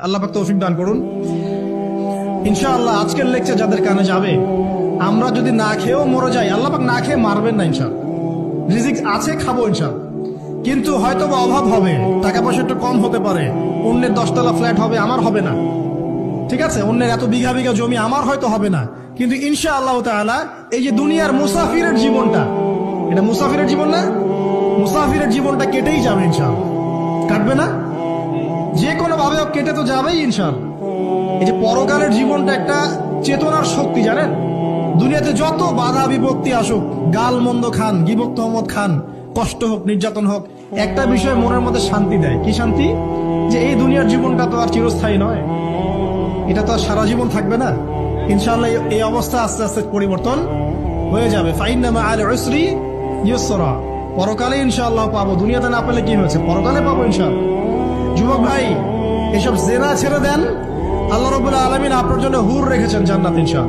আল্লাহ পাক তৌফিক দান করুন। ইনশাআল্লাহ আজকের লেকচার যাদের কানে যাবে, আমরা যদি না খেয়েও মরে যাই, আল্লাহ পাক না খেয়ে মারবেন না ইনশাআল্লাহ। রিজিক আছে, খাবো ইনশাআল্লাহ। কিন্তু হয়তো বা অভাব হবে, টাকা পয়সা একটু কম হতে পারে, অন্যের 10 তলা ফ্ল্যাট হবে, আমার হবে না, ঠিক আছে, অন্যের এত বিঘা বিঘা জমি আমার হয়তো হবে না। কিন্তু ইনশাআল্লাহ তাআলা এই যে দুনিয়ার মুসাফিরের জীবনটা, এটা মুসাফিরের জীবন না? মুসাফিরের জীবনটা কেটেই যাবে ইনশাআল্লাহ। কাটবে না? যে কোনো ভাবে কেটে তো যাবেই ইনশাআল্লাহ। এই যে পরকালের জীবনটা একটা চেতনার শক্তি, জানেন? দুনিয়াতে যত বাধা বিপত্তি আসুক, গাল মন্দ খান, গীবত তহমত খান, কষ্ট হোক, নির্যাতন হোক, একটা বিষয় মনের মধ্যে শান্তি দেয়। কি শান্তি? যে এই দুনিয়ার জীবনটা তো আর চিরস্থায়ী নয়, এটা তো আর সারা জীবন থাকবে না। ইনশাআল্লাহ এই অবস্থা আস্তে আস্তে পরিবর্তন হয়ে যাবে। ফাইন্না মাআল উসরি ইউসরা, পরকালে ইনশাআল্লাহ পাবো। দুনিয়াতে না পেলে কি হয়েছে, পরকালে পাবো ইনশাআল্লাহ। যুবক ভাই, এসব জেনা ছেড়ে দেন, আল্লাহ রাব্বুল আলামিন আপনার জন্য হুর রেখেছেন জান্নাত ইনশাআল্লাহ।